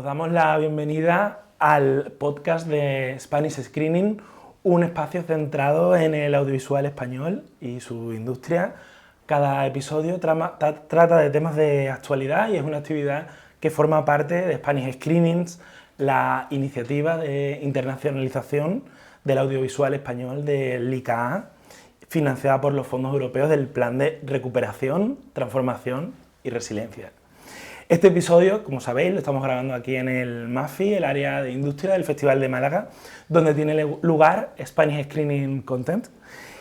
Os damos la bienvenida al podcast de Spanish Screening, un espacio centrado en el audiovisual español y su industria. Cada episodio trata de temas de actualidad y es una actividad que forma parte de Spanish Screenings, la iniciativa de internacionalización del audiovisual español del ICAA, financiada por los fondos europeos del Plan de Recuperación, Transformación y Resiliencia. Este episodio, como sabéis, lo estamos grabando aquí en el MAFI, el área de industria del Festival de Málaga, donde tiene lugar Spanish Screening Content,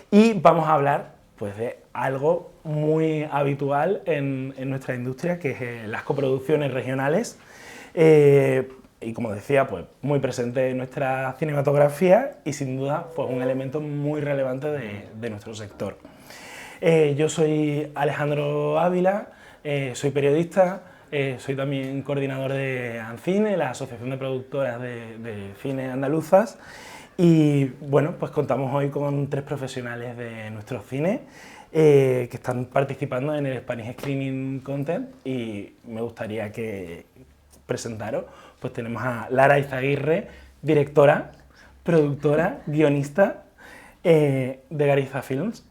y vamos a hablar pues, de algo muy habitual en nuestra industria, que es las coproducciones regionales, y como decía, pues, muy presente en nuestra cinematografía y sin duda pues, un elemento muy relevante de nuestro sector. Yo soy Alejandro Ávila, soy periodista. Soy también coordinador de ANCINE, la Asociación de Productoras de Cine Andaluzas, y bueno, pues contamos hoy con 3 profesionales de nuestro cine que están participando en el Spanish Screening Content, y me gustaría que presentaros. Pues tenemos a Lara Izaguirre, directora, productora, guionista de Gariza Films,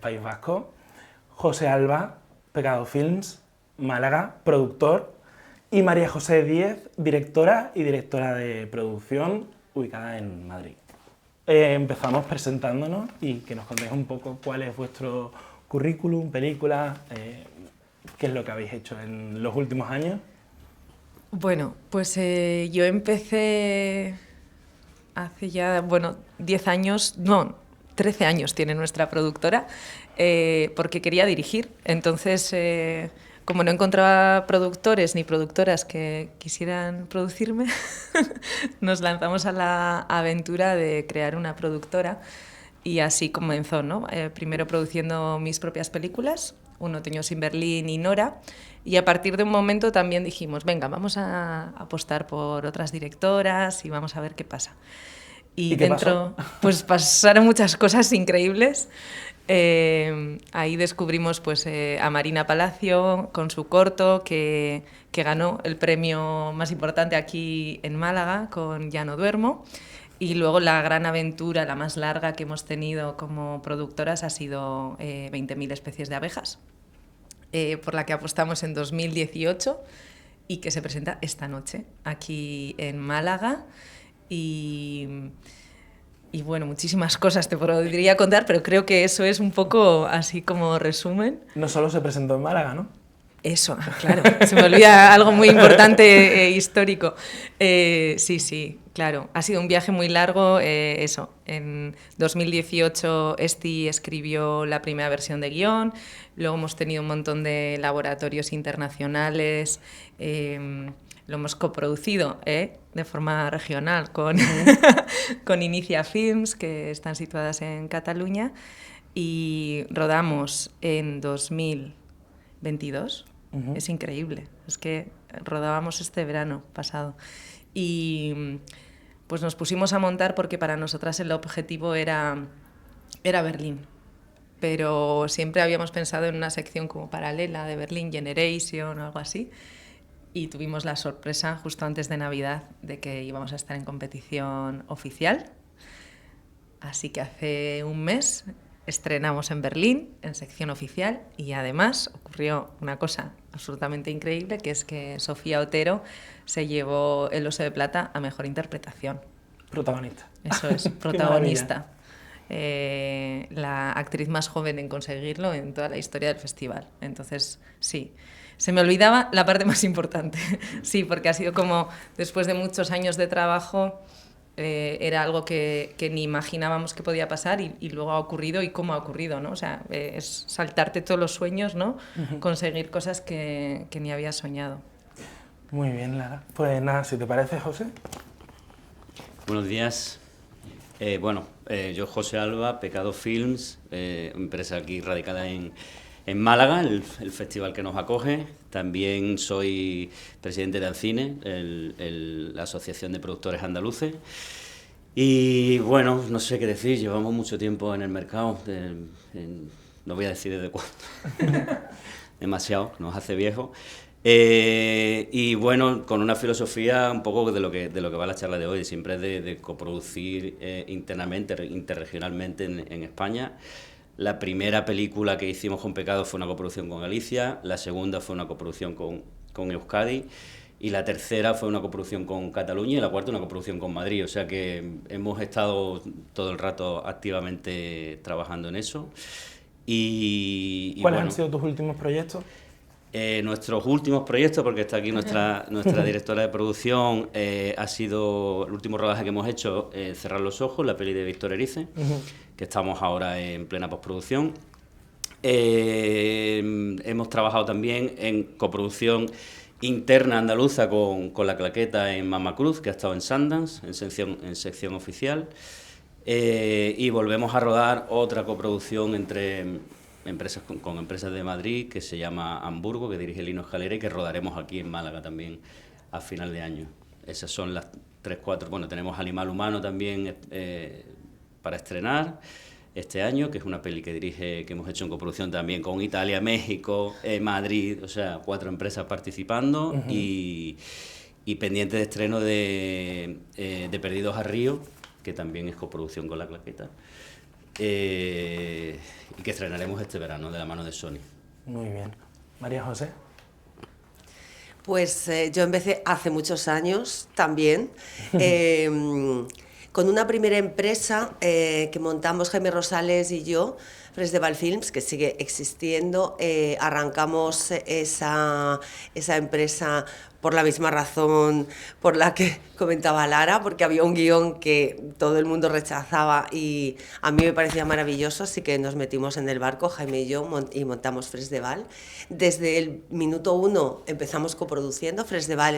País Vasco; José Alba, Pecado Films, Málaga, productor; y María José Díez, directora de producción, ubicada en Madrid. Empezamos presentándonos y que nos contéis un poco cuál es vuestro currículum, película, qué es lo que habéis hecho en los últimos años. Bueno, pues yo empecé hace ya, 10 años, no, 13 años tiene nuestra productora, porque quería dirigir. Entonces, como no encontraba productores ni productoras que quisieran producirme, nos lanzamos a la aventura de crear una productora, y así comenzó, ¿no? Primero produciendo mis propias películas, Un otoño sin Berlín y Nora, y a partir de un momento también dijimos, venga, vamos a apostar por otras directoras y vamos a ver qué pasa. ¿Y qué dentro, pasó? pues pasaron muchas cosas increíbles. Ahí descubrimos pues, a Marina Palacio con su corto, que ganó el premio más importante aquí en Málaga con Ya no duermo. Y luego la gran aventura, la más larga que hemos tenido como productoras, ha sido 20.000 especies de abejas, por la que apostamos en 2018 y que se presenta esta noche aquí en Málaga. Y bueno, muchísimas cosas te podría contar, pero creo que eso es un poco así como resumen. No solo se presentó en Málaga, ¿no? Eso, claro, se me olvida algo muy importante histórico. Sí, claro, ha sido un viaje muy largo. Eso, en 2018 Esti escribió la primera versión de guión, luego hemos tenido un montón de laboratorios internacionales, lo hemos coproducido de forma regional con, con Inicia Films, que están situadas en Cataluña, y rodamos en 2022. Es increíble, es que rodábamos este verano pasado y pues nos pusimos a montar porque para nosotras el objetivo era Berlín, pero siempre habíamos pensado en una sección como paralela de Berlín Generation o algo así, y tuvimos la sorpresa justo antes de Navidad de que íbamos a estar en competición oficial, así que hace un mes estrenamos en Berlín, en sección oficial, y además ocurrió una cosa absolutamente increíble, que es que Sofía Otero se llevó el Oso de Plata a Mejor Interpretación. Protagonista. Eso es, protagonista. La actriz más joven en conseguirlo en toda la historia del festival. Entonces, sí, se me olvidaba la parte más importante. Sí, porque ha sido como, después de muchos años de trabajo, era algo que ni imaginábamos que podía pasar, y luego ha ocurrido, y cómo ha ocurrido, ¿no? O sea, es saltarte todos los sueños, ¿no? Conseguir cosas que ni habías soñado. Muy bien, Lara. Pues nada, si te parece, José. Buenos días. Yo José Alba, Pecado Films, empresa aquí radicada en Málaga, el festival que nos acoge. También soy presidente de ANCINE, la Asociación de Productores Andaluces. Y bueno, no sé qué decir, llevamos mucho tiempo en el mercado, no voy a decir desde cuándo, demasiado, nos hace viejos. Y bueno, con una filosofía un poco de lo que va la charla de hoy, siempre de coproducir internamente, interregionalmente en España. La primera película que hicimos con Pecado fue una coproducción con Galicia, la segunda fue una coproducción con Euskadi, y la tercera fue una coproducción con Cataluña, y la cuarta una coproducción con Madrid. O sea que hemos estado todo el rato activamente trabajando en eso. ¿Cuáles han sido tus últimos proyectos? Nuestros últimos proyectos, porque está aquí nuestra directora de producción, ha sido el último rodaje que hemos hecho, Cerrar los ojos, la peli de Víctor Erice, que estamos ahora en plena postproducción. Hemos trabajado también en coproducción interna andaluza con La Claqueta en Mama Cruz, que ha estado en Sundance, en sección oficial. Y volvemos a rodar otra coproducción con empresas de Madrid, que se llama Hamburgo, que dirige Lino Escalera, y que rodaremos aquí en Málaga también a final de año. Esas son las 3-4. Bueno, tenemos Animal Humano también para estrenar este año, que es una peli que hemos hecho en coproducción también con Italia, México, Madrid, o sea, 4 empresas participando. Y pendiente de estreno de Perdidos a Río, que también es coproducción con La Claqueta. Y que estrenaremos este verano de la mano de Sony. Muy bien. María José. Pues yo empecé hace muchos años también, con una primera empresa que montamos Jaime Rosales y yo, Fresdeval Films, que sigue existiendo. Arrancamos esa empresa por la misma razón por la que comentaba Lara, porque había un guión que todo el mundo rechazaba y a mí me parecía maravilloso, así que nos metimos en el barco, Jaime y yo, y montamos Fresdeval. Desde el minuto 1 empezamos coproduciendo. Fresdeval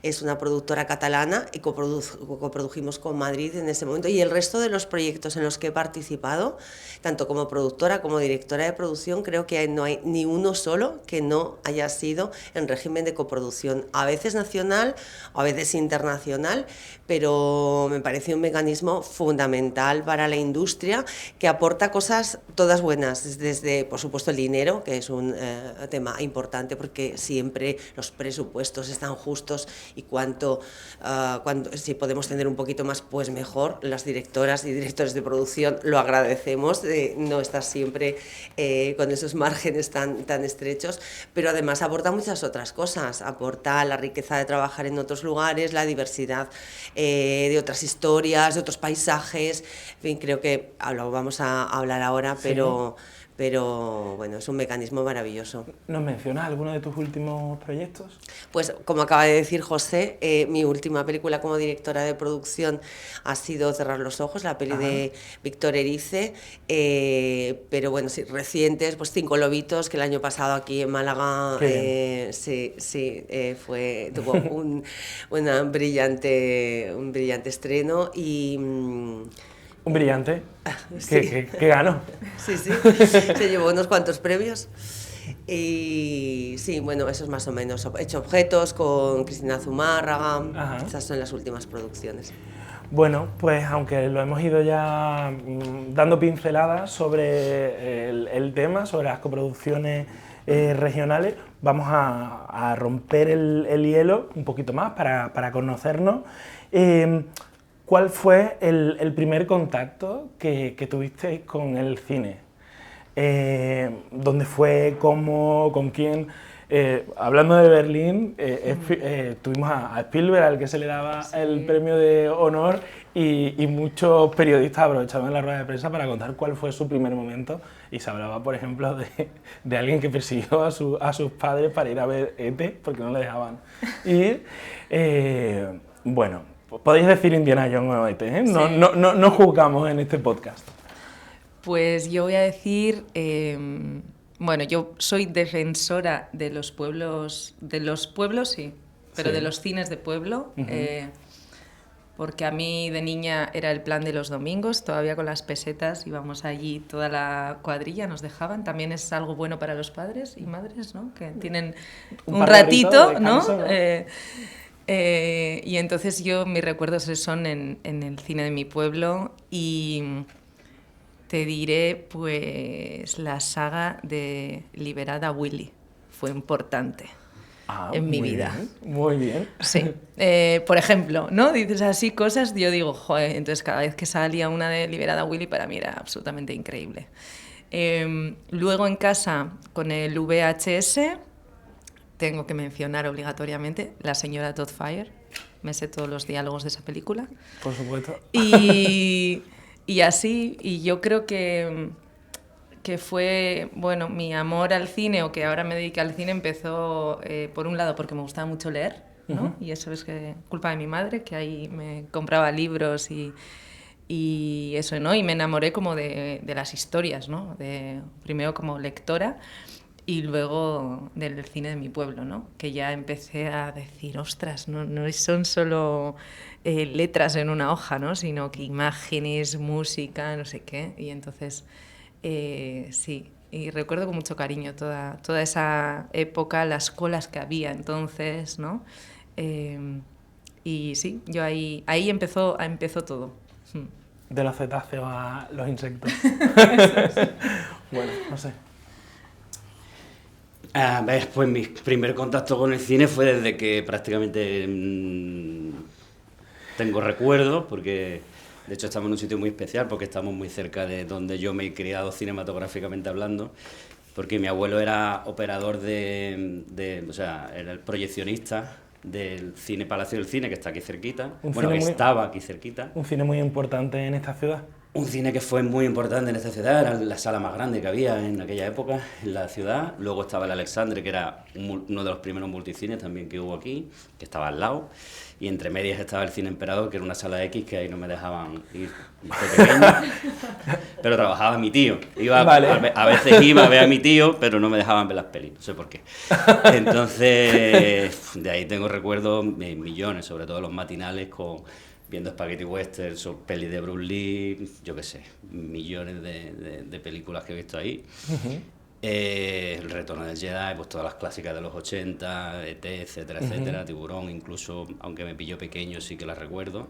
es una productora catalana y coprodujimos con Madrid en ese momento, y el resto de los proyectos en los que he participado, tanto como productora como directora de producción, creo que no hay ni uno solo que no haya sido en régimen de coproducción, a veces nacional o a veces internacional, pero me parece un mecanismo fundamental para la industria, que aporta cosas todas buenas, desde, por supuesto, el dinero, que es un tema importante, porque siempre los presupuestos están justos, y si podemos tener un poquito más, pues mejor. Las directoras y directores de producción lo agradecemos, de no estar siempre con esos márgenes tan estrechos, pero además aporta muchas otras cosas. Aporta la riqueza de trabajar en otros lugares, la diversidad de otras historias, de otros paisajes. En fin, creo que lo vamos a hablar ahora, sí. Pero bueno, es un mecanismo maravilloso. ¿Nos mencionas alguno de tus últimos proyectos? Pues como acaba de decir José, mi última película como directora de producción ha sido Cerrar los ojos, la peli de Víctor Erice, pero bueno, sí, recientes, pues Cinco lobitos, que el año pasado aquí en Málaga tuvo un brillante estreno y... ¿Un brillante? Sí. ¿Qué ganó? Sí, se llevó unos cuantos premios. Y sí, bueno, eso es más o menos. He hecho Objetos con Cristina Zumárraga. Estas son las últimas producciones. Bueno, pues aunque lo hemos ido ya dando pinceladas sobre el tema, sobre las coproducciones regionales, vamos a romper el hielo un poquito más para conocernos. ¿Cuál fue el primer contacto que tuvisteis con el cine? ¿Dónde fue? ¿Cómo? ¿Con quién? Hablando de Berlín, tuvimos a Spielberg, al que se le daba el premio de honor, y muchos periodistas aprovechaban la rueda de prensa para contar cuál fue su primer momento, y se hablaba, por ejemplo, de alguien que persiguió a sus padres para ir a ver E.T. porque no le dejaban ir. Bueno, podéis decir Indiana Jones o E.T., ¿eh? No juzgamos en este podcast. Pues yo voy a decir... Bueno, yo soy defensora de los pueblos sí, pero sí, de los cines de pueblo, porque a mí de niña era el plan de los domingos, todavía con las pesetas íbamos allí, toda la cuadrilla nos dejaban. También es algo bueno para los padres y madres, ¿no? Que tienen un ratito, ¿no? Y entonces mis recuerdos son en el cine de mi pueblo, y te diré, pues, la saga de Liberada Willy. Fue importante. en mi vida. Muy bien. Sí. Por ejemplo, ¿no? Dices así cosas, yo digo, joder, entonces cada vez que salía una de Liberada Willy para mí era absolutamente increíble. Luego en casa, con el VHS, tengo que mencionar obligatoriamente La señora Doubtfire. Me sé todos los diálogos de esa película. Por supuesto. Y así, y yo creo que fue, bueno, mi amor al cine, o que ahora me dedico al cine, empezó por un lado porque me gustaba mucho leer, ¿no? Y eso es culpa de mi madre, que ahí me compraba libros y eso, ¿no? Y me enamoré como de las historias, ¿no? Primero como lectora y luego del cine de mi pueblo, ¿no? Que ya empecé a decir, ostras, no son solo letras en una hoja, ¿no? Sino que imágenes, música, no sé qué. Y entonces, sí, y recuerdo con mucho cariño toda esa época, las colas que había entonces, ¿no? Y sí, yo ahí empezó todo. De los cetáceos a los insectos. Bueno, no sé. Pues mi primer contacto con el cine fue desde que prácticamente tengo recuerdos, porque de hecho estamos en un sitio muy especial, porque estamos muy cerca de donde yo me he criado cinematográficamente hablando, porque mi abuelo era operador o sea, era el proyeccionista del Cine Palacio del Cine, que está aquí cerquita. Estaba aquí cerquita. Un cine muy importante en esta ciudad. Un cine que fue muy importante en esta ciudad, era la sala más grande que había en aquella época en la ciudad. Luego estaba el Alexandre, que era uno de los primeros multicines también que hubo aquí, que estaba al lado. Y entre medias estaba el Cine Emperador, que era una sala X que ahí no me dejaban ir de pequeño. Pero trabajaba mi tío. A veces iba a ver a mi tío, pero no me dejaban ver las pelis, no sé por qué. Entonces, de ahí tengo recuerdos millones, sobre todo los matinales viendo Spaghetti Westerns o pelis de Bruce Lee, yo qué sé, millones de películas que he visto ahí. El Retorno del Jedi, pues todas las clásicas de los 80, E.T., etcétera, etcétera, Tiburón, incluso, aunque me pilló pequeño, sí que las recuerdo.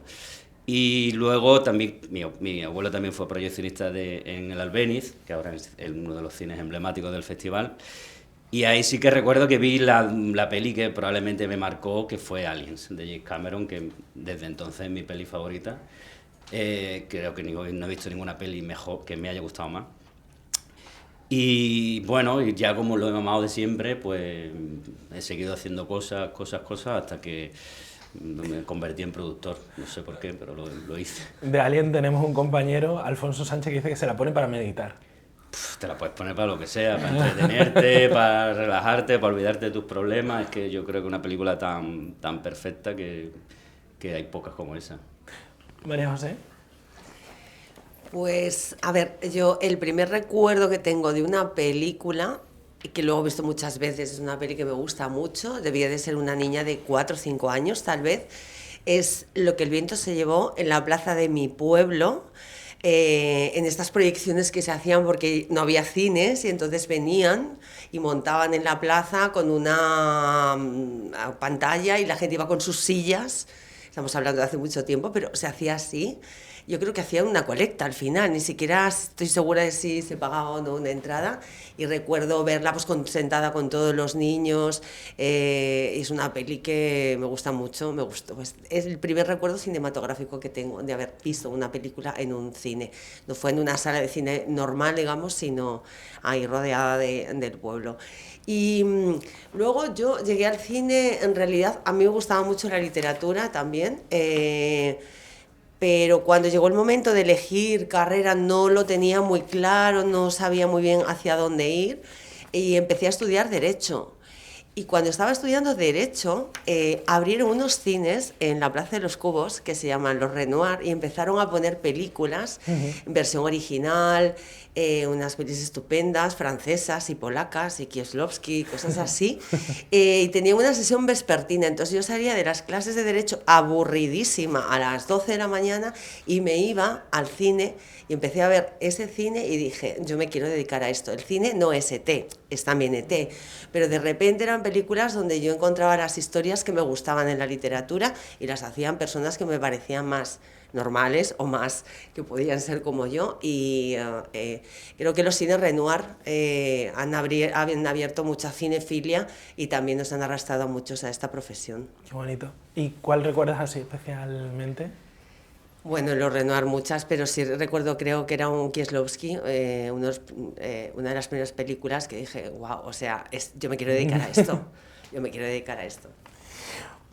Y luego también, mi abuelo también fue proyeccionista en el Albéniz, que ahora es uno de los cines emblemáticos del festival. Y ahí sí que recuerdo que vi la peli que probablemente me marcó, que fue Aliens, de James Cameron, que desde entonces es mi peli favorita. Creo que no he visto ninguna peli mejor que me haya gustado más. Y bueno, ya como lo he mamado de siempre, pues he seguido haciendo cosas, hasta que me convertí en productor. No sé por qué, pero lo hice. De Alien tenemos un compañero, Alfonso Sánchez, que dice que se la pone para meditar. Te la puedes poner para lo que sea, para entretenerte, para relajarte, para olvidarte de tus problemas. Es que yo creo que una película tan perfecta que hay pocas como esa. María José. Pues, a ver, yo el primer recuerdo que tengo de una película, y que luego he visto muchas veces, es una peli que me gusta mucho, debía de ser una niña de 4 o 5 años tal vez, es Lo que el viento se llevó en la plaza de mi pueblo, en estas proyecciones que se hacían porque no había cines y entonces venían y montaban en la plaza con una pantalla y la gente iba con sus sillas. Estamos hablando de hace mucho tiempo, pero se hacía así. Yo creo que hacían una colecta al final, ni siquiera estoy segura de si se pagaba o no una entrada, y recuerdo verla pues sentada con todos los niños. Es una peli que me gusta mucho, me gustó. Pues, es el primer recuerdo cinematográfico que tengo de haber visto una película en un cine. No fue en una sala de cine normal, digamos, sino ahí rodeada del pueblo. Y luego yo llegué al cine, en realidad a mí me gustaba mucho la literatura también, pero cuando llegó el momento de elegir carrera no lo tenía muy claro, no sabía muy bien hacia dónde ir y empecé a estudiar Derecho. Y cuando estaba estudiando Derecho, abrieron unos cines en la Plaza de los Cubos que se llaman Los Renoir y empezaron a poner películas en versión original, unas pelis estupendas, francesas y polacas y Kieslowski, cosas así. Y tenía una sesión vespertina, entonces yo salía de las clases de Derecho aburridísima a las 12 de la mañana y me iba al cine y empecé a ver ese cine y dije, yo me quiero dedicar a esto. El cine no es ET, es también ET, pero de repente era películas donde yo encontraba las historias que me gustaban en la literatura y las hacían personas que me parecían más normales o más que podían ser como yo, y creo que los cines Renoir han abierto mucha cinefilia y también nos han arrastrado a muchos a esta profesión. Qué bonito. ¿Y cuál recuerdas así especialmente? Bueno, los Renoir muchas, pero sí recuerdo, creo que era un Kieslowski, una de las primeras películas que dije, wow, o sea, yo me quiero dedicar a esto, yo me quiero dedicar a esto.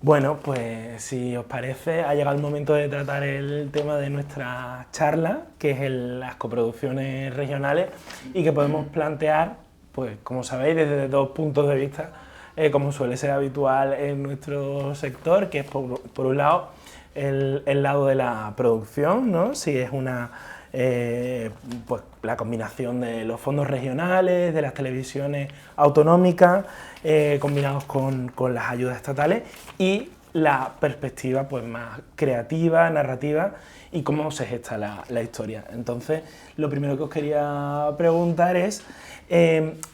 Bueno, pues si os parece, ha llegado el momento de tratar el tema de nuestra charla, que es las coproducciones regionales, y que podemos plantear, pues como sabéis, desde dos puntos de vista, como suele ser habitual en nuestro sector, que es por un lado el lado de la producción, ¿no? Si es pues la combinación de los fondos regionales, de las televisiones autonómicas, combinados con las ayudas estatales, y la perspectiva pues más creativa, narrativa, y cómo se gesta la historia. Entonces, lo primero que os quería preguntar es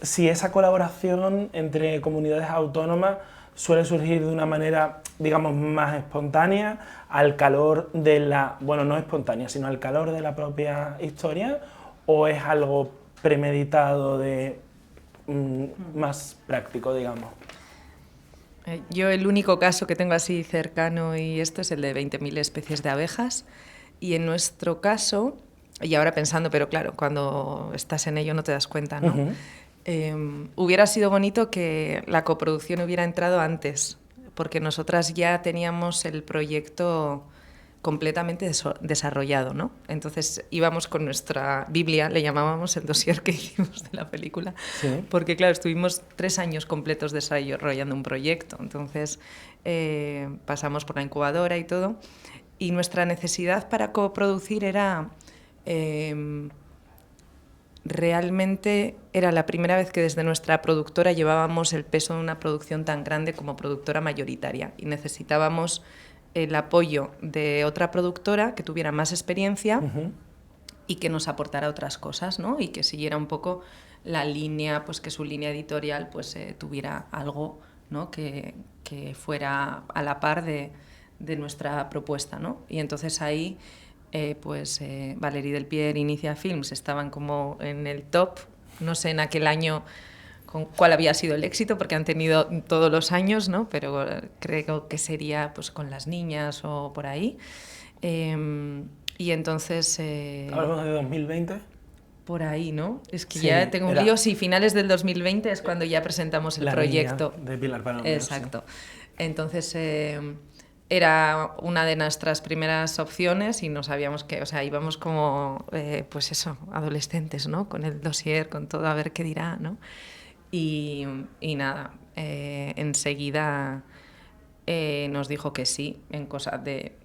si esa colaboración entre comunidades autónomas suele surgir de una manera, digamos, más espontánea, al calor de bueno, no espontánea, sino al calor de la propia historia, o es algo premeditado más práctico, digamos. Yo el único caso que tengo así cercano y esto es el de 20.000 especies de abejas, y en nuestro caso, y ahora pensando, pero claro, cuando estás en ello no te das cuenta, ¿no? Hubiera sido bonito que la coproducción hubiera entrado antes, porque nosotras ya teníamos el proyecto completamente desarrollado, ¿no? Entonces íbamos con nuestra Biblia, le llamábamos el dossier que hicimos de la película, ¿sí? Porque claro, estuvimos 3 años completos desarrollando un proyecto, entonces pasamos por la incubadora y todo, y nuestra necesidad para coproducir era... realmente era la primera vez que desde nuestra productora llevábamos el peso de una producción tan grande como productora mayoritaria, y necesitábamos el apoyo de otra productora que tuviera más experiencia y que nos aportara otras cosas, ¿no? Y que siguiera un poco la línea, pues que su línea editorial pues tuviera algo, ¿no? que fuera a la par de nuestra propuesta, ¿no? Y entonces ahí Valérie Delpierre y Inicia Films estaban como en el top, no sé en aquel año cuál había sido el éxito, porque han tenido todos los años, ¿no? Pero creo que sería pues con Las niñas o por ahí. Y entonces... ¿Hablamos de 2020? Por ahí, ¿no? Es que sí, ya tengo un lío. Sí, finales del 2020 es cuando ya presentamos el proyecto. Niña de Pilar Palomero. Exacto. Sí. Entonces... era una de nuestras primeras opciones y no sabíamos que, o sea, íbamos como, pues eso, adolescentes, ¿no? Con el dossier, con todo, a ver qué dirá, ¿no? Y nada, enseguida nos dijo que sí, en cosas de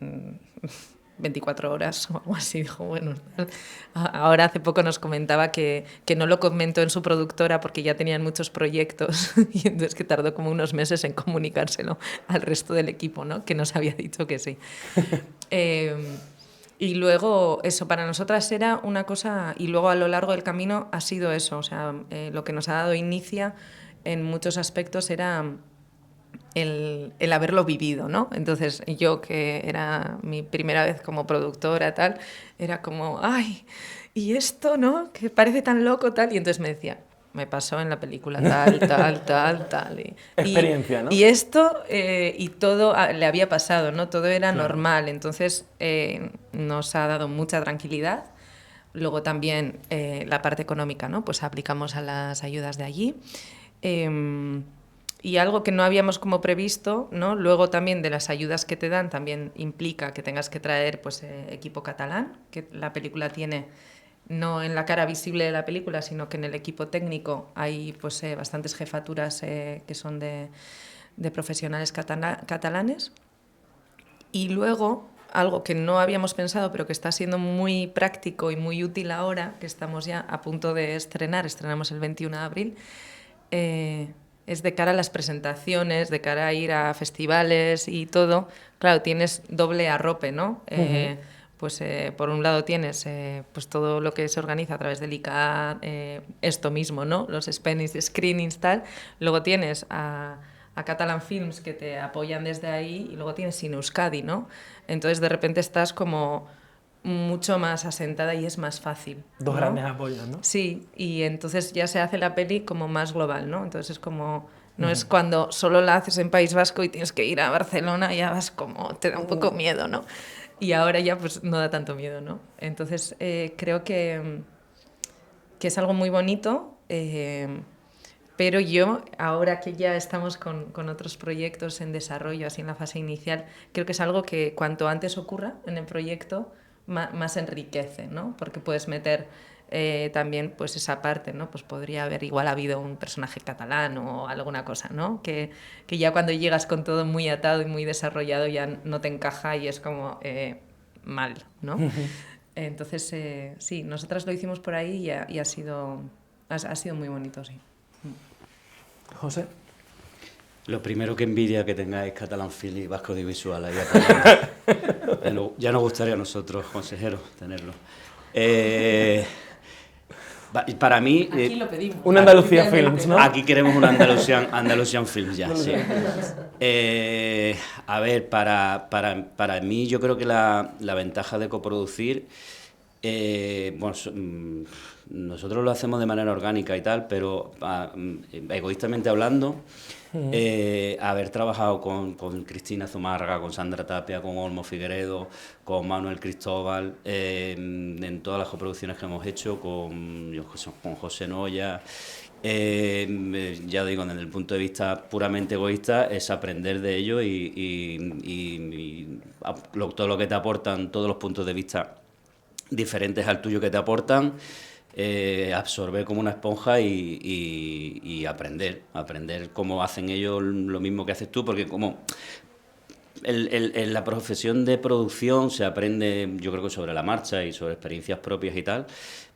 24 horas o algo así. Dijo, bueno, ahora hace poco nos comentaba que no lo comentó en su productora porque ya tenían muchos proyectos y entonces que tardó como unos meses en comunicárselo al resto del equipo, ¿no? Que nos había dicho que sí. Y luego eso para nosotras era una cosa, y luego a lo largo del camino ha sido eso, o sea, lo que nos ha dado inicia en muchos aspectos era el haberlo vivido, ¿no? Entonces yo, que era mi primera vez como productora, tal, era como, ay, y esto, ¿no? Que parece tan loco, tal, y entonces me decía, me pasó en la película tal. Experiencia, ¿no? Y esto, y todo le había pasado, ¿no? Todo era normal, entonces nos ha dado mucha tranquilidad. Luego también la parte económica, ¿no? Pues aplicamos a las ayudas de allí. Y algo que no habíamos como previsto, ¿no? Luego también de las ayudas que te dan también implica que tengas que traer pues, equipo catalán, que la película tiene, no en la cara visible de la película, sino que en el equipo técnico hay pues, bastantes jefaturas que son de profesionales catalanes. Y luego, algo que no habíamos pensado, pero que está siendo muy práctico y muy útil ahora, que estamos ya a punto de estrenamos el 21 de abril, es de cara a las presentaciones, de cara a ir a festivales y todo. Claro, tienes doble arrope, ¿no? pues por un lado tienes pues todo lo que se organiza a través del ICA, esto mismo, ¿no? Los Spanish Screenings, tal. Luego tienes a Catalan Films que te apoyan desde ahí y luego tienes Cine Euskadi, ¿no? Entonces de repente estás como mucho más asentada y es más fácil, Dos ¿no? grandes apoyos, ¿no? Sí, y entonces ya se hace la peli como más global, ¿no? Entonces es como... No es cuando solo la haces en País Vasco y tienes que ir a Barcelona, ya vas como... te da un poco miedo, ¿no? Y ahora ya pues no da tanto miedo, ¿no? Entonces creo que es algo muy bonito, pero yo, ahora que ya estamos con otros proyectos en desarrollo, así en la fase inicial, creo que es algo que cuanto antes ocurra en el proyecto, más enriquece, ¿no? Porque puedes meter también pues esa parte, ¿no? Pues podría haber igual habido un personaje catalán o alguna cosa, ¿no? Que ya cuando llegas con todo muy atado y muy desarrollado ya no te encaja y es como mal, ¿no? Entonces, sí, nosotras lo hicimos por ahí y ha sido muy bonito, sí. José. Lo primero que envidia que tengáis Catalan Film y Vasco Audiovisual. Ya nos gustaría a nosotros, consejeros, tenerlo. Para mí... Aquí lo pedimos. Un Andalucía Films, ¿no? Aquí queremos un Andalusian Films ya, sí. A ver, para mí yo creo que la ventaja de coproducir... bueno, nosotros lo hacemos de manera orgánica y tal, pero egoístamente hablando, haber trabajado con Cristina Zumárraga, con Sandra Tapia, con Olmo Figueredo, con Manuel Cristóbal, en todas las coproducciones que hemos hecho, con José Noya, ya digo, desde el punto de vista puramente egoísta, es aprender de ello y todo lo que te aportan, todos los puntos de vista diferentes al tuyo que te aportan, absorber como una esponja y aprender cómo hacen ellos lo mismo que haces tú, porque como en la profesión de producción se aprende, yo creo que sobre la marcha y sobre experiencias propias y tal,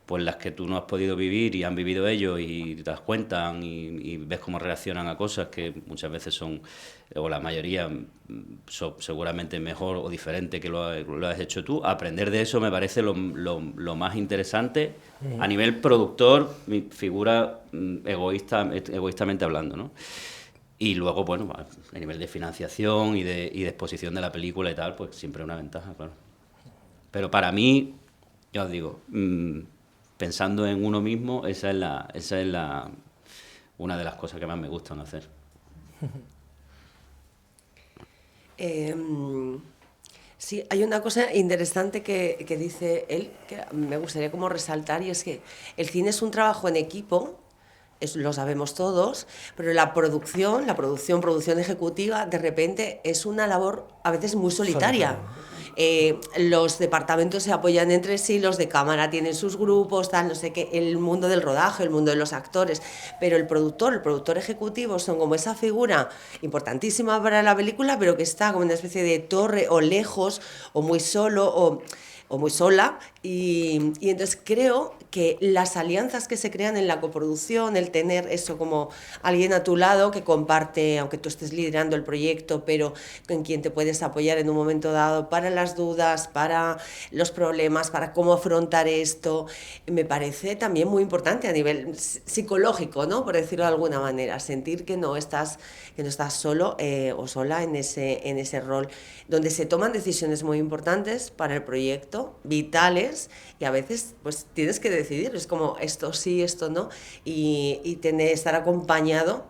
pues las que tú no has podido vivir y han vivido ellos y te das cuenta y ves cómo reaccionan a cosas que muchas veces son, o la mayoría, son seguramente mejor o diferente que lo has hecho tú. Aprender de eso me parece lo más interesante a nivel productor, mi figura egoístamente hablando, ¿no? Y luego, bueno, a nivel de financiación y de exposición de la película y tal, pues siempre una ventaja, claro. Pero para mí, ya os digo, pensando en uno mismo, esa es una de las cosas que más me gustan hacer. Sí, hay una cosa interesante que dice él, que me gustaría como resaltar, y es que el cine es un trabajo en equipo, lo sabemos todos, pero la producción ejecutiva, de repente es una labor a veces muy solitaria. Los departamentos se apoyan entre sí, los de cámara tienen sus grupos, tal, no sé qué, el mundo del rodaje, el mundo de los actores, pero el productor ejecutivo son como esa figura importantísima para la película, pero que está como una especie de torre o lejos o muy solo o muy sola, y entonces creo que las alianzas que se crean en la coproducción, el tener eso como alguien a tu lado que comparte, aunque tú estés liderando el proyecto, pero en quien te puedes apoyar en un momento dado para las dudas, para los problemas, para cómo afrontar esto, me parece también muy importante a nivel psicológico, ¿no? Por decirlo de alguna manera, sentir que no estás solo o sola en ese rol, donde se toman decisiones muy importantes para el proyecto, vitales, y a veces pues tienes que decidir, es como esto sí, esto no, y estar acompañado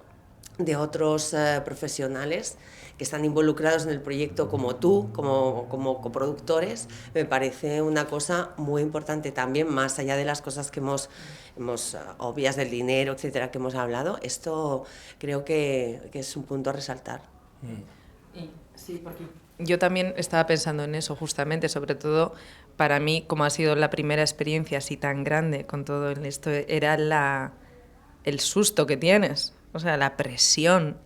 de otros profesionales que están involucrados en el proyecto como tú, como coproductores, me parece una cosa muy importante también, más allá de las cosas que hemos obvias del dinero, etcétera, que hemos hablado. Esto creo que es un punto a resaltar. Sí, porque yo también estaba pensando en eso justamente, sobre todo para mí, como ha sido la primera experiencia así tan grande con todo esto, era el susto que tienes, o sea, la presión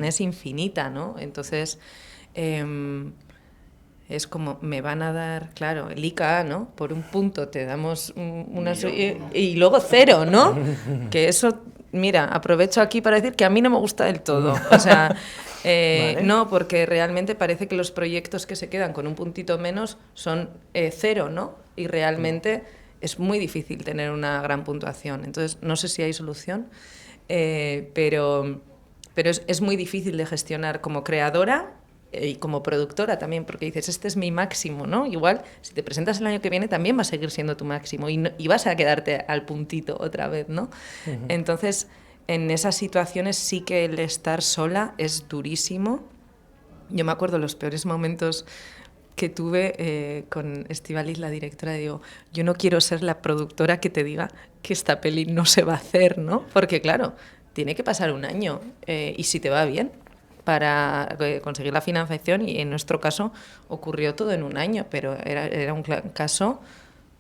es infinita, ¿no? Entonces, es como, me van a dar, claro, el ICA, ¿no? Por un punto te damos y luego 0, ¿no? Que eso, mira, aprovecho aquí para decir que a mí no me gusta del todo, o sea, Vale. No, porque realmente parece que los proyectos que se quedan con un puntito menos son 0, ¿no? Y realmente es muy difícil tener una gran puntuación. Entonces, no sé si hay solución, pero es muy difícil de gestionar como creadora y como productora también, porque dices, este es mi máximo, ¿no? Igual, si te presentas el año que viene, también va a seguir siendo tu máximo y vas a quedarte al puntito otra vez, ¿no? Entonces, en esas situaciones sí que el estar sola es durísimo. Yo me acuerdo los peores momentos que tuve con Estíbaliz, la directora, digo, yo no quiero ser la productora que te diga que esta peli no se va a hacer, ¿no? Porque claro, tiene que pasar un año y si te va bien para conseguir la financiación, y en nuestro caso ocurrió todo en un año, pero era un caso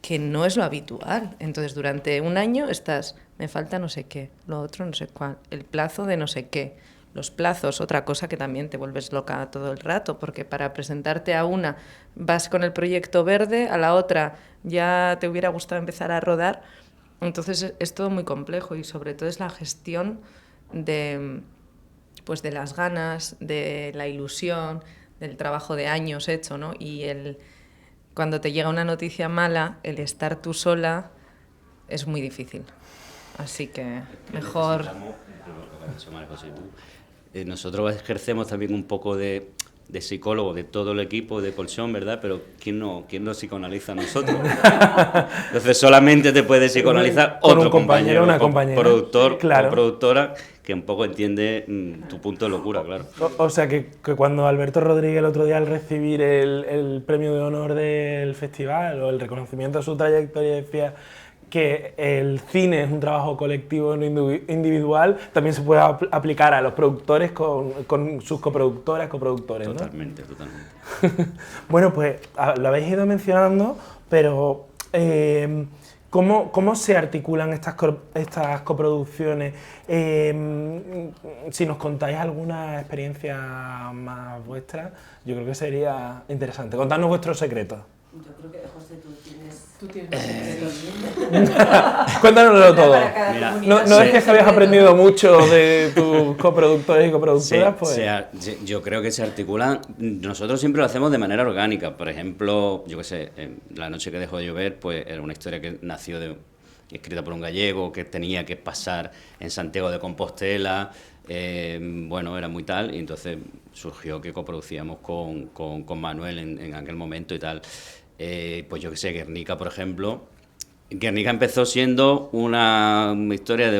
que no es lo habitual. Entonces, durante un año estás, me falta no sé qué, lo otro no sé cuál, el plazo de no sé qué. Los plazos, otra cosa que también te vuelves loca todo el rato, porque para presentarte a una vas con el proyecto verde, a la otra ya te hubiera gustado empezar a rodar. Entonces es todo muy complejo y sobre todo es la gestión de, pues de las ganas, de la ilusión, del trabajo de años hecho, ¿no? Y cuando te llega una noticia mala, el estar tú sola es muy difícil. Así que mejor... Nosotros ejercemos también un poco de psicólogo de todo el equipo de Colchón, ¿verdad? Pero ¿quién nos psicoanaliza a nosotros? Entonces solamente te puede psicoanalizar con otro un compañero, una compañero, compañera. productor Claro. o productora que un poco entiende tu punto de locura, claro. O sea que cuando Alberto Rodríguez el otro día al recibir el premio de honor del festival o el reconocimiento a su trayectoria decía que el cine es un trabajo colectivo, no individual, también se puede aplicar a los productores con sus coproductoras, coproductores, ¿no? Totalmente. Bueno, pues lo habéis ido mencionando, pero ¿cómo se articulan estas coproducciones? Si nos contáis alguna experiencia más vuestra, yo creo que sería interesante. Contadnos vuestros secretos. Yo creo que, José, tú tienes Cuéntanoslo todo. Mira, No es que habías aprendido mucho de tus coproductores y coproductoras, pues... yo creo que se articulan. Nosotros siempre lo hacemos de manera orgánica. Por ejemplo, yo qué sé, La noche que dejó de llover, pues era una historia que nació escrita por un gallego que tenía que pasar en Santiago de Compostela. Bueno, era muy tal, y entonces surgió que coproducíamos con Manuel en aquel momento y tal. Pues yo qué sé, Guernica, por ejemplo. Guernica empezó siendo una historia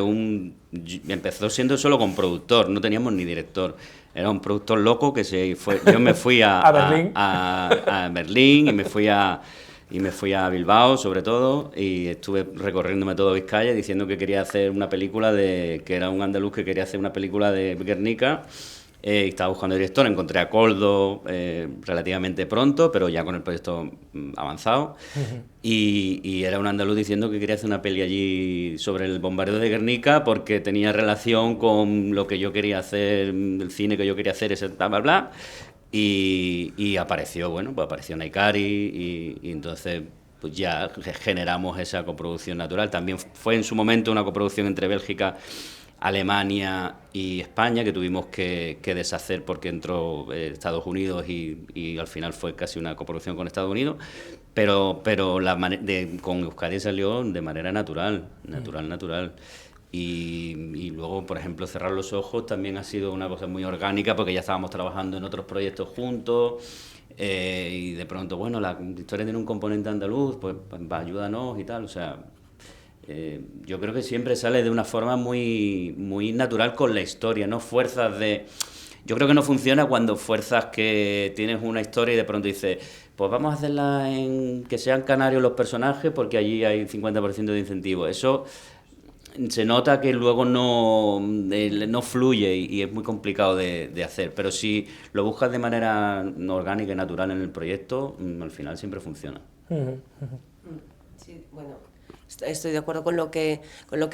empezó siendo solo con productor, no teníamos ni director. Era un productor loco que se fue. Yo me fui a Berlín. a Berlín y me fui a Bilbao, sobre todo, y estuve recorriéndome todo Vizcaya diciendo que quería hacer una película que era un andaluz que quería hacer una película de Guernica. Estaba buscando director, encontré a Koldo relativamente pronto, pero ya con el proyecto avanzado. Y era un andaluz diciendo que quería hacer una peli allí sobre el bombardeo de Guernica porque tenía relación con lo que yo quería hacer, el cine que yo quería hacer, ese bla, bla, bla. Y apareció, pues apareció Naikari y entonces pues ya generamos esa coproducción natural. También fue en su momento una coproducción entre Bélgica, Alemania y España que tuvimos que deshacer porque entró Estados Unidos y al final fue casi una coproducción con Estados Unidos, pero con Euskadi salió de manera natural. Y luego, por ejemplo, Cerrar los ojos también ha sido una cosa muy orgánica porque ya estábamos trabajando en otros proyectos juntos y de pronto, bueno, la historia tiene un componente andaluz, pues ayúdanos y tal, o sea... yo creo que siempre sale de una forma muy, muy natural con la historia, no fuerzas de... Yo creo que no funciona cuando fuerzas que tienes una historia y de pronto dices, pues vamos a hacerla en que sean canarios los personajes porque allí hay 50% de incentivo. Eso se nota que luego no fluye y es muy complicado de hacer, pero si lo buscas de manera orgánica y natural en el proyecto, al final siempre funciona. Sí, bueno... Estoy de acuerdo con lo que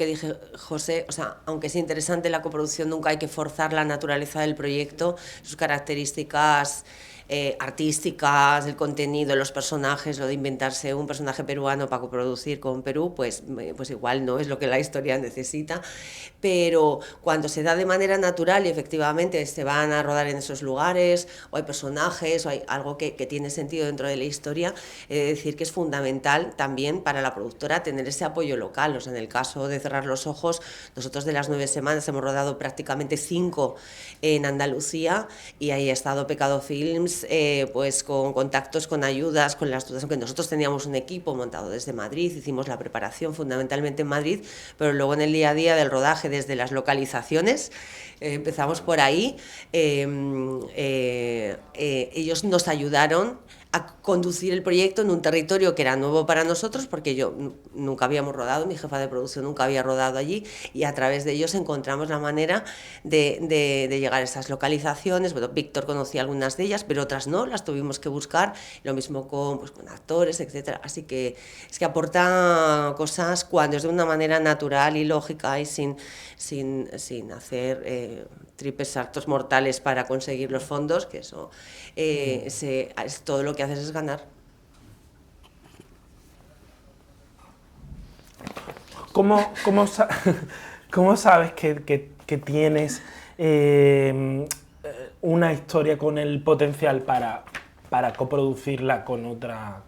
dije José, o sea, aunque es interesante la coproducción, nunca hay que forzar la naturaleza del proyecto, sus características artísticas, el contenido, los personajes, lo de inventarse un personaje peruano para coproducir con Perú, pues igual no es lo que la historia necesita, pero cuando se da de manera natural y efectivamente se van a rodar en esos lugares, o hay personajes, o hay algo que tiene sentido dentro de la historia, he de decir que es fundamental también para la productora tener ese apoyo local. O sea, en el caso de Cerrar los ojos, nosotros de las 9 semanas hemos rodado prácticamente 5 en Andalucía, y ahí ha estado Pecado Films, pues con contactos, con ayudas, con las dudas, aunque nosotros teníamos un equipo montado desde Madrid, hicimos la preparación fundamentalmente en Madrid, pero luego en el día a día del rodaje, desde las localizaciones, empezamos por ahí, ellos nos ayudaron a conducir el proyecto en un territorio que era nuevo para nosotros, porque yo nunca habíamos rodado, mi jefa de producción nunca había rodado allí, y a través de ellos encontramos la manera de llegar a esas localizaciones. Bueno, Víctor conocía algunas de ellas, pero otras no, las tuvimos que buscar, lo mismo con actores, etcétera. Así que es que aporta cosas cuando es de una manera natural y lógica y sin hacer triples saltos mortales para conseguir los fondos, que eso es todo lo que haces es ganar. ¿Cómo sabes que tienes una historia con el potencial para coproducirla con otra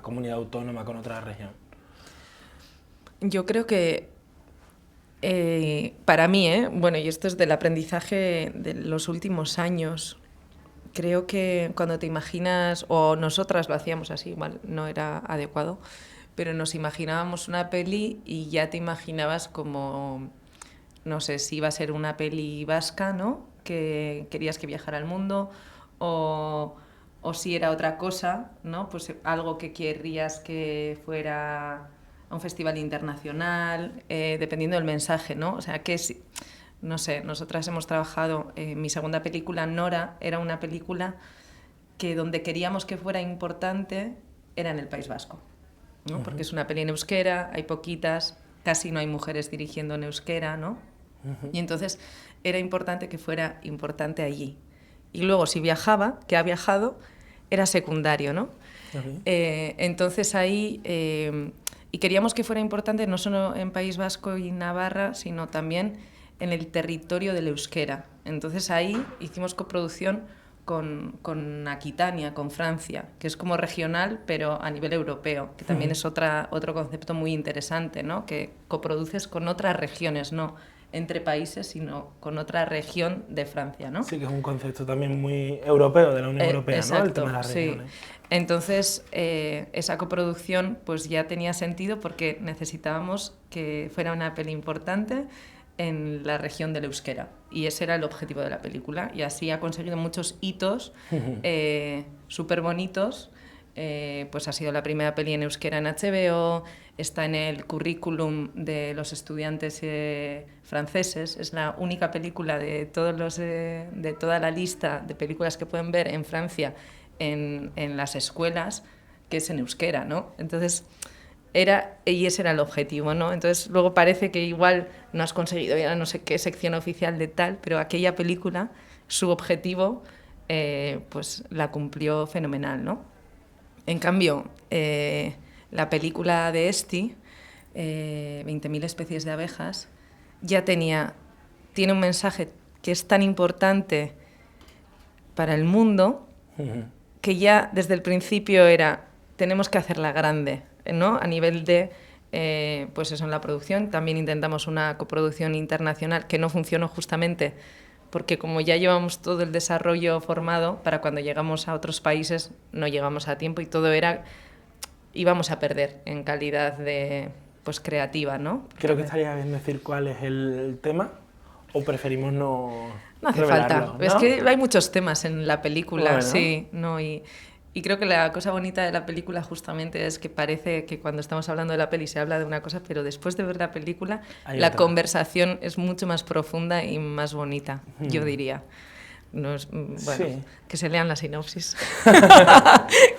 comunidad autónoma, con otra región? Yo creo que para mí, bueno, y esto es del aprendizaje de los últimos años, creo que cuando te imaginas, o nosotras lo hacíamos así, igual no era adecuado, pero nos imaginábamos una peli y ya te imaginabas como, no sé, si iba a ser una peli vasca, ¿no? Que querías que viajara al mundo, o si era otra cosa, ¿no? Pues algo que querrías que fuera a un festival internacional, dependiendo del mensaje, ¿no? O sea, que si, no sé, nosotras hemos trabajado, mi segunda película, Nora, era una película que donde queríamos que fuera importante era en el País Vasco, ¿no? Porque es una peli en euskera, hay poquitas, casi no hay mujeres dirigiendo en euskera, ¿no? Y entonces era importante que fuera importante allí. Y luego si viajaba, que ha viajado, era secundario, ¿no? Entonces ahí... y queríamos que fuera importante no solo en País Vasco y Navarra, sino también en el territorio del euskera. Entonces ahí hicimos coproducción con Aquitania, con Francia, que es como regional, pero a nivel europeo, que también es otro concepto muy interesante, ¿no? Que coproduces con otras regiones, no entre países, sino con otra región de Francia, ¿no? Sí, que es un concepto también muy europeo, de la Unión Europea, exacto, ¿no? El tema de las regiones. Sí. Entonces, esa coproducción pues ya tenía sentido porque necesitábamos que fuera una peli importante en la región del euskera, y ese era el objetivo de la película, y así ha conseguido muchos hitos súper bonitos. Pues ha sido la primera peli en euskera en HBO, está en el currículum de los estudiantes franceses, es la única película de toda la lista de películas que pueden ver en Francia en las escuelas, que es en euskera, ¿no? Entonces, ese era el objetivo, ¿no? Entonces, luego parece que igual no has conseguido ya no sé qué sección oficial de tal, pero aquella película, su objetivo, pues la cumplió fenomenal, ¿no? En cambio, la película de Esti, 20.000 especies de abejas, ya tiene un mensaje que es tan importante para el mundo, que ya desde el principio tenemos que hacerla grande, ¿no? A nivel de, pues eso, en la producción. También intentamos una coproducción internacional que no funcionó justamente porque como ya llevamos todo el desarrollo formado, para cuando llegamos a otros países no llegamos a tiempo y todo íbamos a perder en calidad de, pues, creativa, ¿no? Creo que estaría bien decir cuál es el tema, o preferimos no hace revelarlo, falta. ¿no? Es que hay muchos temas en la película, bueno. sí, ¿no? Y creo que la cosa bonita de la película justamente es que parece que cuando estamos hablando de la peli se habla de una cosa, pero después de ver la película la conversación es mucho más profunda y más bonita, yo diría. Bueno, sí. Que se lean la sinopsis.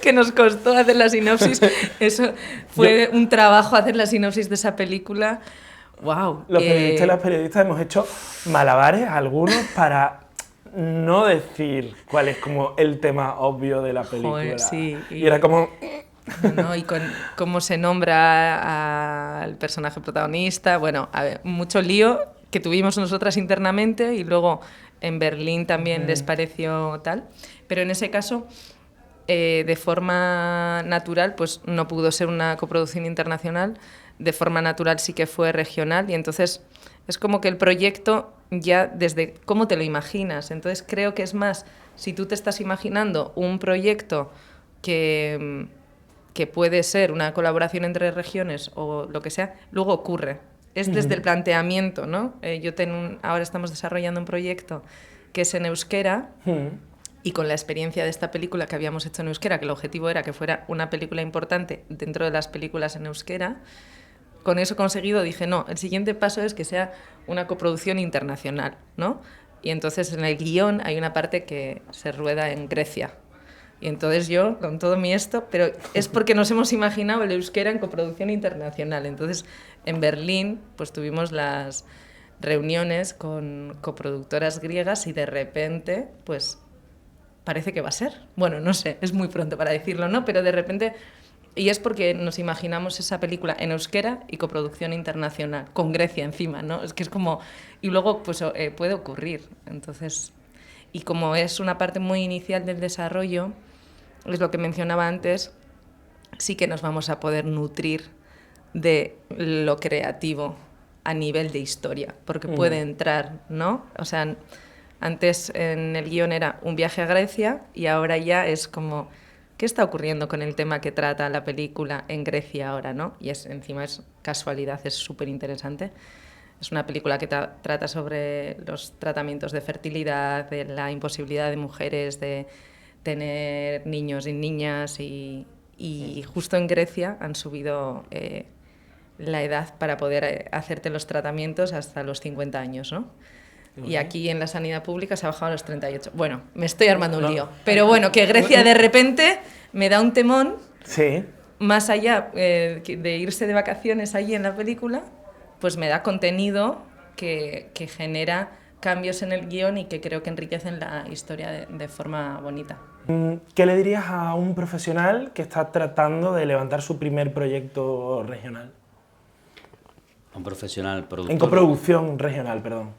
Que nos costó hacer la sinopsis. Eso fue un trabajo hacer la sinopsis de esa película. ¡Wow! Los periodistas y las periodistas hemos hecho malabares algunos para no decir cuál es como el tema obvio de la película. Joder, sí, y era como... ¿no? Y con cómo se nombra al personaje protagonista. Bueno, a ver, mucho lío que tuvimos nosotras internamente y luego en Berlín también les pareció tal. Pero en ese caso, de forma natural, pues no pudo ser una coproducción internacional. De forma natural sí que fue regional y entonces es como que el proyecto ya desde cómo te lo imaginas. Entonces creo que es más, si tú te estás imaginando un proyecto que puede ser una colaboración entre regiones o lo que sea, luego ocurre. Es desde el planteamiento, ¿no? Ahora estamos desarrollando un proyecto que es en euskera y con la experiencia de esta película que habíamos hecho en euskera, que el objetivo era que fuera una película importante dentro de las películas en euskera, con eso conseguido dije, no, el siguiente paso es que sea una coproducción internacional, ¿no? Y entonces en el guión hay una parte que se rueda en Grecia. Y entonces yo, con todo mi esto, pero es porque nos hemos imaginado el euskera en coproducción internacional. Entonces, en Berlín, pues tuvimos las reuniones con coproductoras griegas y de repente, pues, parece que va a ser. Bueno, no sé, es muy pronto para decirlo, ¿no? Pero de repente... Y es porque nos imaginamos esa película en euskera y coproducción internacional, con Grecia encima, ¿no? Es que es como... Y luego, pues, puede ocurrir. Entonces... Y como es una parte muy inicial del desarrollo, es lo que mencionaba antes, sí que nos vamos a poder nutrir de lo creativo a nivel de historia, porque puede entrar, ¿no? O sea, antes en el guión era un viaje a Grecia y ahora ya es como, ¿qué está ocurriendo con el tema que trata la película en Grecia ahora, ¿no? Y encima es casualidad, es súper interesante. Es una película que trata sobre los tratamientos de fertilidad, de la imposibilidad de mujeres de tener niños y niñas y justo en Grecia han subido la edad para poder hacerte los tratamientos hasta los 50 años, ¿no? Y aquí en la sanidad pública se ha bajado a los 38. Bueno, me estoy armando un lío. Pero bueno, que Grecia de repente me da un temón, Sí. más allá de irse de vacaciones allí en la película, pues me da contenido que genera cambios en el guión y que creo que enriquecen la historia de forma bonita. ¿Qué le dirías a un profesional que está tratando de levantar su primer proyecto regional? Un profesional productor. En coproducción regional, perdón.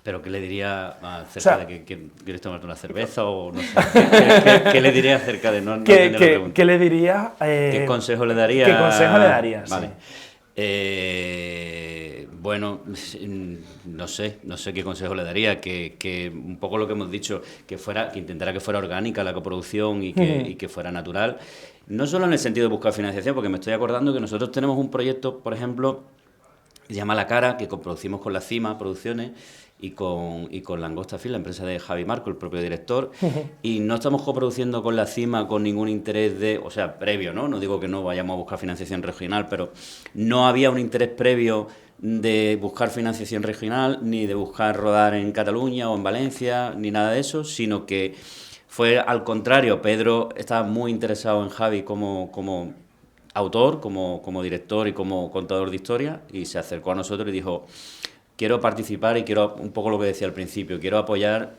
¿Pero qué le diría acerca O sea, de que quieres tomarte una cerveza o no sé? ¿Qué le diría acerca de no ¿Qué, entender la qué, pregunta? qué le dirías? ¿Qué consejo le daría? ¿Qué consejo le darías? Vale. Sí. Bueno, no sé qué consejo le daría, que un poco lo que hemos dicho, que intentara que fuera orgánica la coproducción y que fuera natural. No solo en el sentido de buscar financiación, porque me estoy acordando que nosotros tenemos un proyecto, por ejemplo, que se llama La Cara, que coproducimos con la Cima Producciones y con Langosta Film, la empresa de Javi Marco, el propio director, y no estamos coproduciendo con la Cima con ningún interés o sea, previo, ¿no? No digo que no vayamos a buscar financiación regional, pero no había un interés previo de buscar financiación regional, ni de buscar rodar en Cataluña o en Valencia, ni nada de eso, sino que fue al contrario. Pedro estaba muy interesado en Javi como autor, como director y como contador de historia, y se acercó a nosotros y dijo: quiero participar y quiero, un poco lo que decía al principio, quiero apoyar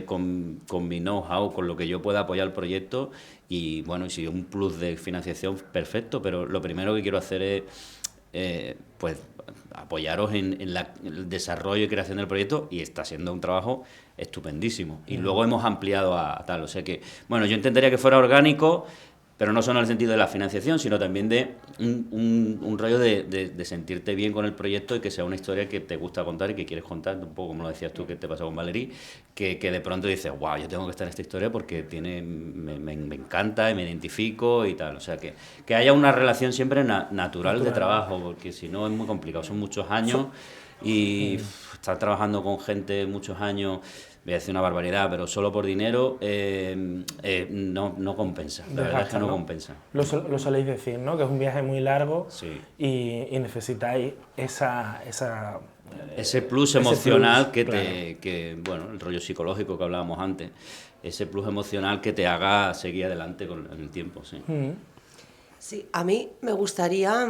con mi know-how, con lo que yo pueda apoyar el proyecto, y bueno, y si un plus de financiación, perfecto, pero lo primero que quiero hacer es pues apoyaros en el desarrollo y creación del proyecto, y está siendo un trabajo estupendísimo. Y luego hemos ampliado a tal, o sea que, bueno, yo intentaría que fuera orgánico, pero no solo en el sentido de la financiación, sino también de un rollo de sentirte bien con el proyecto y que sea una historia que te gusta contar y que quieres contar, un poco como lo decías tú que te pasó con Valerie, que de pronto dices, wow, yo tengo que estar en esta historia porque me encanta y me identifico y tal. O sea, que haya una relación siempre natural de trabajo, porque si no es muy complicado, son muchos años y estar trabajando con gente muchos años, voy a decir una barbaridad, pero solo por dinero no compensa. La verdad es que no compensa. Lo soléis decir, ¿no? Que es un viaje muy largo, sí, y necesitáis ese plus emocional plus, que bueno, el rollo psicológico que hablábamos antes, ese plus emocional que te haga seguir adelante en el tiempo, sí. Sí, a mí me gustaría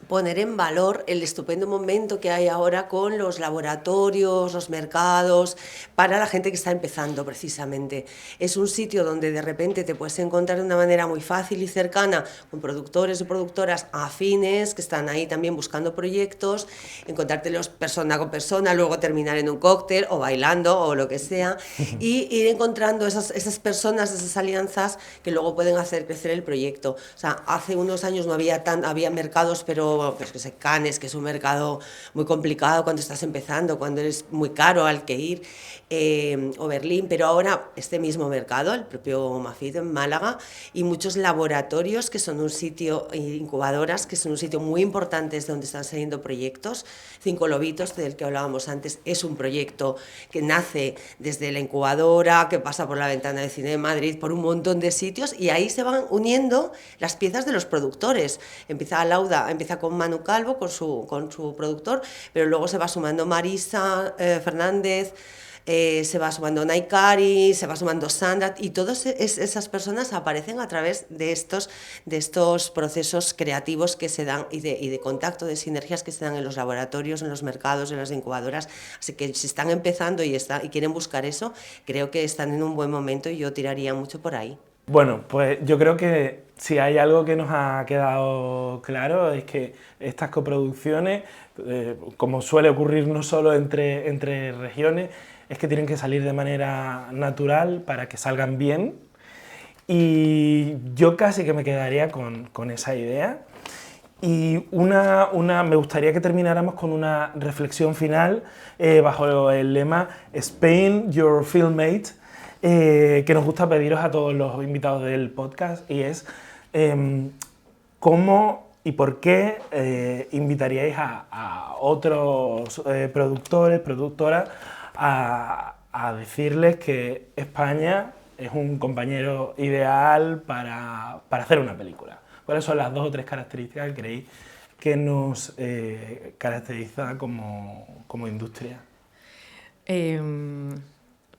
poner en valor el estupendo momento que hay ahora con los laboratorios, los mercados, para la gente que está empezando precisamente. Es un sitio donde de repente te puedes encontrar de una manera muy fácil y cercana con productores y productoras afines que están ahí también buscando proyectos, encontrártelos persona con persona, luego terminar en un cóctel o bailando o lo que sea, y ir encontrando esas personas, esas alianzas que luego pueden hacer crecer el proyecto. O sea, hace unos años no había había mercados, pero pues que sé, Cannes, que es un mercado muy complicado cuando estás empezando, cuando eres muy caro al que ir, o Berlín, pero ahora este mismo mercado, el propio Mafit en Málaga, y muchos laboratorios que son un sitio, incubadoras, que son un sitio muy importante desde donde están saliendo proyectos. Cinco Lobitos, del que hablábamos antes, es un proyecto que nace desde la incubadora, que pasa por la Ventana de Cine de Madrid, por un montón de sitios, y ahí se van uniendo las piezas de los productores. Empieza con Manu Calvo, con su productor, pero luego se va sumando Marisa Fernández, se va sumando Naikari, se va sumando Sandra, y todas esas personas aparecen a través de estos procesos creativos que se dan y de contacto, de sinergias que se dan en los laboratorios, en los mercados, en las incubadoras. Así que si están empezando y quieren buscar eso, creo que están en un buen momento y yo tiraría mucho por ahí. Bueno, pues yo creo que si hay algo que nos ha quedado claro es que estas coproducciones, como suele ocurrir no solo entre regiones, es que tienen que salir de manera natural para que salgan bien, y yo casi que me quedaría con esa idea. Y me gustaría que termináramos con una reflexión final bajo el lema Spain, your filmmate, que nos gusta pediros a todos los invitados del podcast, y es cómo y por qué invitaríais a otros productores, productoras, a decirles que España es un compañero ideal para hacer una película. ¿Cuáles son las 2 o 3 características que creéis que nos caracteriza como industria?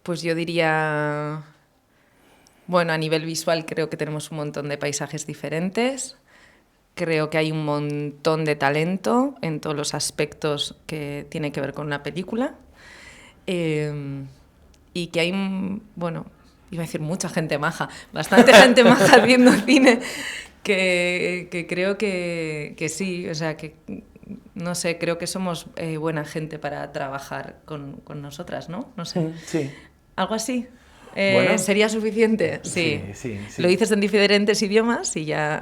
Pues yo diría, bueno, a nivel visual creo que tenemos un montón de paisajes diferentes, creo que hay un montón de talento en todos los aspectos que tiene que ver con una película, y que hay, bueno, iba a decir mucha gente maja, bastante gente maja haciendo cine, que creo que sí, o sea, que no sé, creo que somos buena gente para trabajar con nosotras, ¿no? No sé. Sí. ¿Algo así? Bueno, ¿sería suficiente? Sí. Sí. Lo dices en diferentes idiomas y ya...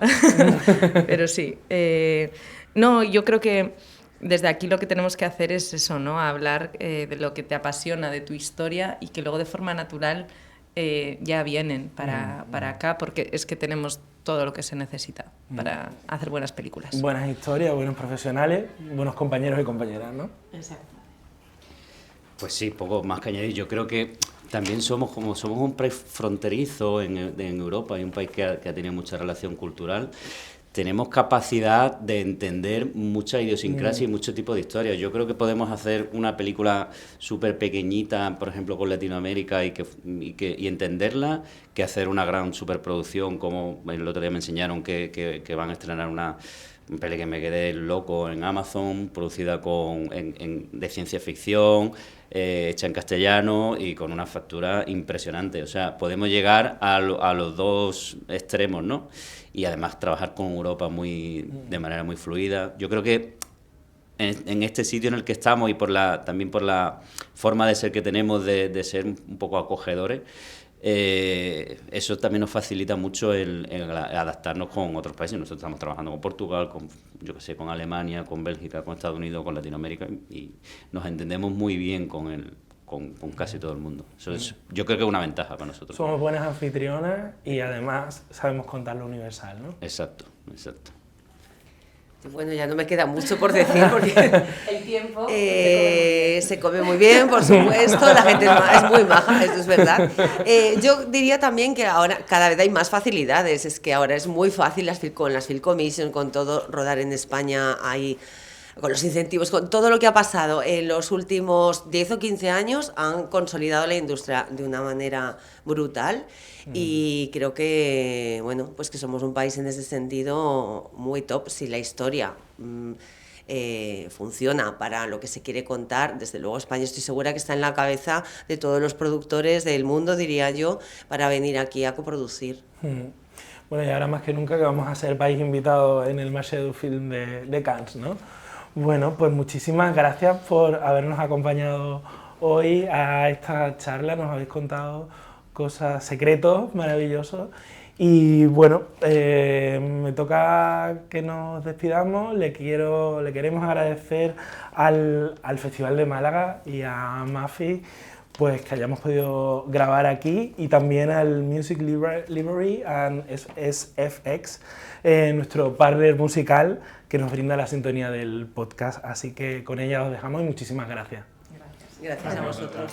Pero sí. No, yo creo que desde aquí lo que tenemos que hacer es eso, ¿no? Hablar de lo que te apasiona, de tu historia, y que luego de forma natural ya vienen para acá, porque es que tenemos todo lo que se necesita para hacer buenas películas. Buenas historias, buenos profesionales, buenos compañeros y compañeras, ¿no? Exacto. Pues sí, poco más que añadir. Yo creo que también somos un país fronterizo en Europa, y un país que ha tenido mucha relación cultural. Tenemos capacidad de entender mucha idiosincrasia y mucho tipo de historias. Yo creo que podemos hacer una película súper pequeñita, por ejemplo, con Latinoamérica, y entenderla, que hacer una gran superproducción, como el otro día me enseñaron que van a estrenar una peli que me quedé loco en Amazon, producida de ciencia ficción, hecha en castellano y con una factura impresionante. O sea, podemos llegar a los dos extremos, ¿no? Y además trabajar con Europa de manera muy fluida. Yo creo que en este sitio en el que estamos, y también por la forma de ser que tenemos, de ser un poco acogedores, eso también nos facilita mucho el adaptarnos con otros países. Nosotros estamos trabajando con Portugal, con Alemania, con Bélgica, con Estados Unidos, con Latinoamérica, y nos entendemos muy bien con casi todo el mundo. Eso yo creo que es una ventaja para nosotros. Somos buenas anfitrionas y además sabemos contar lo universal, ¿no? Exacto. Bueno, ya no me queda mucho por decir porque el tiempo se come muy bien, por supuesto, la gente es muy maja, esto es verdad. Yo diría también que ahora cada vez hay más facilidades, es que ahora es muy fácil con las Film Commission, con todo, rodar en España hay con los incentivos, con todo lo que ha pasado en los últimos 10 o 15 años, han consolidado la industria de una manera brutal y creo que, bueno, pues que somos un país en ese sentido muy top. Si la historia funciona para lo que se quiere contar, desde luego España estoy segura que está en la cabeza de todos los productores del mundo, diría yo, para venir aquí a coproducir. Bueno, y ahora más que nunca que vamos a ser país invitado en el Marché du Film de Cannes, ¿no? Bueno, pues muchísimas gracias por habernos acompañado hoy a esta charla, nos habéis contado cosas, secretos maravillosos. Y bueno, me toca que nos despidamos. Le queremos agradecer al Festival de Málaga y a Mafi pues que hayamos podido grabar aquí, y también al Music Library and SFX, nuestro partner musical que nos brinda la sintonía del podcast. Así que con ella os dejamos y muchísimas gracias. Gracias a vosotros.